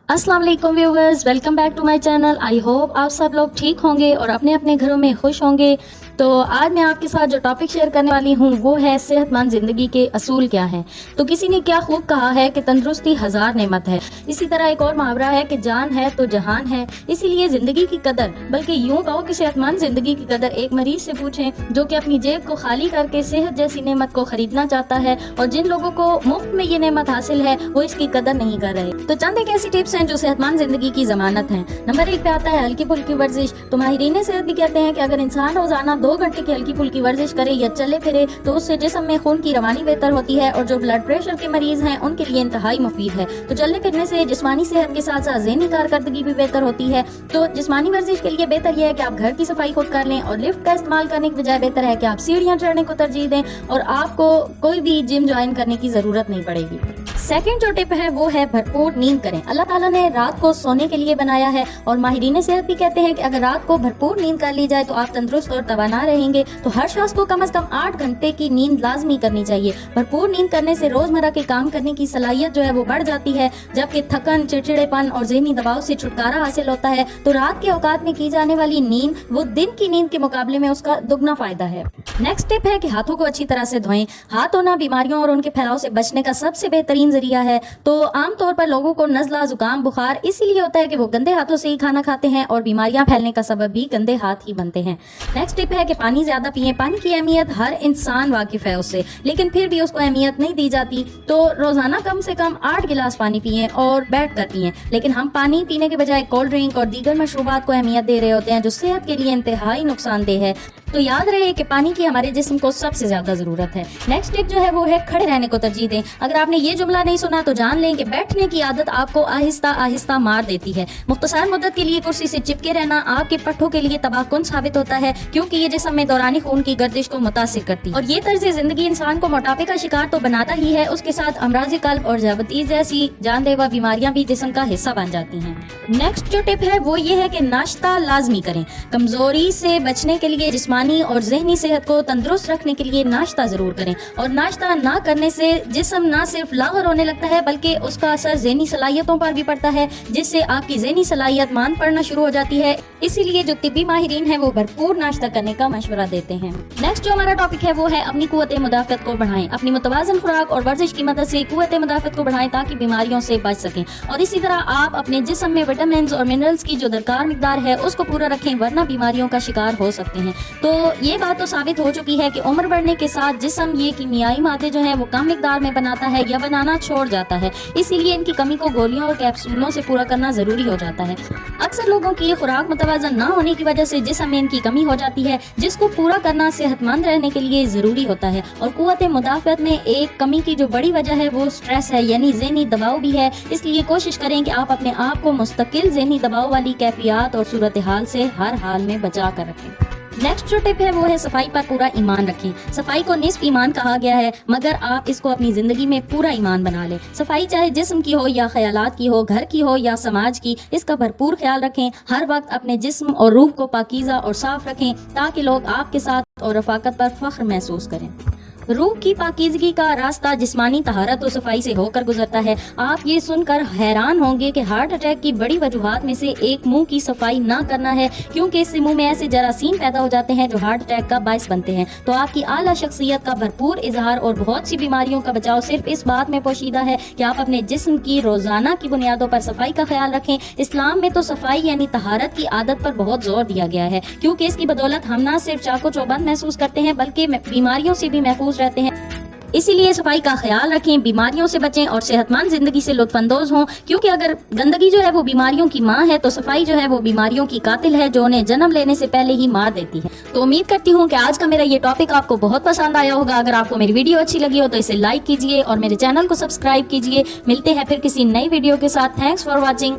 अस्सलाम वालेकुम viewers, welcome back to my channel. I hope आप सब लोग ठीक होंगे और अपने अपने घरों में खुश होंगे। तो आज मैं आपके साथ जो टॉपिक शेयर करने वाली हूँ वो है सेहतमंद ज़िंदगी के असूल क्या हैं। तो किसी ने क्या खूब कहा है कि तंदुरुस्ती हज़ार नेमत है। इसी तरह एक और मुहावरा है कि जान है तो जहान है। इसीलिए ज़िंदगी की कदर, बल्कि यूँ कहो कि सेहतमंद ज़िंदगी की कदर एक मरीज से पूछें जो कि अपनी जेब को खाली करके सेहत जैसी नेमत को खरीदना चाहता है, और जिन लोगों को मुफ्त में ये नेमत हासिल है वो इसकी कदर नहीं कर रहे। तो चंद एक ऐसी टिप्स हैं जो सेहतमंद जिंदगी की जमानत हैं। नंबर 1 पे आता है हल्की फुल्की वर्जिश। तो माहिरीन सेहत भी कहते हैं कि अगर इंसान रोजाना 2 घंटे की हल्की फुल्की वर्जिश करे या चले फिरे तो उससे जिस्म में खून की रवानी बेहतर होती है, और जो ब्लड प्रेशर के मरीज हैं उनके लिए इंतहाई मुफीद है। तो चलने फिरने से जिस्मानी सेहत के साथ साथ ज़हनी कारकर्दगी भी बेहतर होती है। तो जिस्मानी वर्जिश के लिए बेहतर यह है कि आप घर की सफाई खुद कर लें, और लिफ्ट का इस्तेमाल करने की बजाय बेहतर है कि आप सीढ़ियाँ चढ़ने को तरजीह दें और आपको कोई भी जिम ज्वाइन करने की जरूरत नहीं पड़ेगी। सेकंड जो टिप है वो है भरपूर नींद करें। अल्लाह ताला ने रात को सोने के लिए बनाया है, और माहिरीन सेहत भी कहते हैं कि अगर रात को भरपूर नींद कर ली जाए तो आप तंदुरुस्त और तवाना रहेंगे। तो हर शख्स को कम से कम 8 घंटे की नींद लाजमी करनी चाहिए। भरपूर नींद करने से रोजमर्रा के काम करने की सलाहियत जो है वो बढ़ जाती है, जबकि थकन, चिड़चिड़ेपन और ज़हनी दबाव से छुटकारा हासिल होता है। तो रात के औकात में की जाने वाली नींद वो दिन की नींद के मुकाबले में उसका दुगना फायदा है। नेक्स्ट टिप है कि हाथों को अच्छी तरह से धोएं। हाथ धोना बीमारियों और उनके फैलाव से बचने का सबसे बेहतरीन जरिया है। तो आमतौर पर लोगों को नज़ला, जुकाम, बुखार इसीलिए होता है कि वो गंदे हाथों से ही खाना खाते हैं, और बीमारियां फैलने का सबब भी गंदे हाथ ही बनते हैं। नेक्स्ट टिप है कि पानी ज्यादा पिएं। पानी की अहमियत हर इंसान वाकिफ है उससे, लेकिन फिर भी उसको अहमियत नहीं दी जाती। तो रोजाना कम से कम 8 गिलास पानी पिएं और बैठ कर पिएं। लेकिन हम पानी पीने के बजाय कोल्ड ड्रिंक और दीगर मशरूबात को अहमियत दे रहे होते हैं जो सेहत के लिए इंतहाई नुकसानदेह है। तो याद रहे कि पानी की हमारे जिस्म को सबसे ज्यादा जरूरत है। नेक्स्ट टिप जो है वो है खड़े रहने को तरजीह दें। अगर आपने ये जुमला नहीं सुना तो जान लें कि बैठने की आदत आपको आहिस्ता आहिस्ता मार देती है। मुख्तसर मुद्दत के लिए कुर्सी से चिपके रहना आपके पट्ठों के लिए तबाहकुन साबित होता है, क्योंकि ये जिस्म में दौरानी खून की गर्दिश को मुतासिर करती है, और ये तर्ज जिंदगी इंसान को मोटापे का शिकार तो बनाता ही है, उसके साथ अमराज़ कल्ब और ज़ियाबतीस जैसी जानलेवा बीमारियां भी जिस्म का हिस्सा बन जाती हैं। नेक्स्ट जो टिप है वो ये है कि नाश्ता लाजमी करें। कमजोरी से बचने के लिए, जिस्मानी और ज़हनी सेहत को तंदुरुस्त रखने के लिए नाश्ता जरूर करें। और नाश्ता ना करने से जिस्म ना सिर्फ लागर होने लगता है बल्कि उसका असर ज़हनी सलाहियतों पर भी पड़ता है, जिससे आपकी ज़हनी सलाहियत मान पड़ना शुरू हो जाती है। इसीलिए जो तिब्बी माहिरीन है वो भरपूर नाश्ता करने का मशवरा देते हैं। नेक्स्ट जो हमारा टॉपिक है वो है अपनी कुव्वत मुदाफ़त को बढ़ाएं। अपनी मुतवाज़न खुराक और वर्जिश की मदद से कुव्वत मुदाफ़त को बढ़ाएं ताकि बीमारियों से बच सकें, और इसी तरह आप अपने जिस्म में विटामिन और मिनरल्स की जो दरकार मिकदार है उसको पूरा रखें, वरना बीमारियों का शिकार हो सकते हैं। तो ये बात तो साबित हो चुकी है कि उम्र बढ़ने के साथ जिस्म ये कीमियाई मादे जो है वो कम मिकदार में बनाता है या बनाना छोड़ जाता है। इसीलिए इनकी कमी को गोलियों और कैप्सूलों से पूरा करना जरूरी हो जाता है। अक्सर लोगों की खुराक मुतवाज़न ना होने की वजह से जिस्म में इनकी कमी हो जाती है, जिसको पूरा करना सेहतमंद रहने के लिए जरूरी होता है। और कुव्वत मुदाफ़त में एक कमी की जो बड़ी वजह है वो स्ट्रेस है, यानी ज़हनी दबाव भी है। इसलिए कोशिश करें कि आप अपने आप को मुस्तकिल ज़हनी दबाव वाली कैफियत और सूरत हाल से हर हाल में बचा कर रखें। नेक्स्ट जो टिप है वो है सफाई पर पूरा ईमान रखें। सफाई को निस्फ ईमान कहा गया है, मगर आप इसको अपनी जिंदगी में पूरा ईमान बना लें। सफाई चाहे जिस्म की हो या ख्यालात की हो, घर की हो या समाज की, इसका भरपूर ख्याल रखें। हर वक्त अपने जिस्म और रूह को पाकीज़ा और साफ रखें ताकि लोग आपके साथ और रफाकत पर फख्र महसूस करें। रूह की पाकीज़गी का रास्ता जिस्मानी तहारत और सफाई से होकर गुजरता है। आप ये सुनकर हैरान होंगे कि हार्ट अटैक की बड़ी वजूहात में से एक मुंह की सफाई ना करना है, क्योंकि इससे मुंह में ऐसे जरासीम पैदा हो जाते हैं जो हार्ट अटैक का बायस बनते हैं। तो आपकी आला शख्सियत का भरपूर इजहार और बहुत सी बीमारियों का बचाव सिर्फ इस बात में पोशीदा है कि आप अपने जिस्म की रोजाना की बुनियादों पर सफाई का ख्याल रखें। इस्लाम में तो सफाई यानी तहारत की आदत पर बहुत जोर दिया गया है, क्योंकि इसकी बदौलत हम न सिर्फ चाको चौबंद महसूस करते हैं बल्कि बीमारियों से भी महफूज रहते हैं। इसीलिए सफाई का ख्याल रखें, बीमारियों से बचें और सेहतमंद जिंदगी से लुत्फानंदोज हों। क्योंकि अगर गंदगी जो है वो बीमारियों की माँ है, तो सफाई जो है वो बीमारियों की कातिल है जो उन्हें जन्म लेने से पहले ही मार देती है। तो उम्मीद करती हूँ कि आज का मेरा ये टॉपिक आपको बहुत पसंद आया होगा। अगर आपको मेरी वीडियो अच्छी लगी हो तो इसे लाइक कीजिए और मेरे चैनल को सब्सक्राइब कीजिए। मिलते हैं फिर किसी नई वीडियो के साथ। Thanks for watching.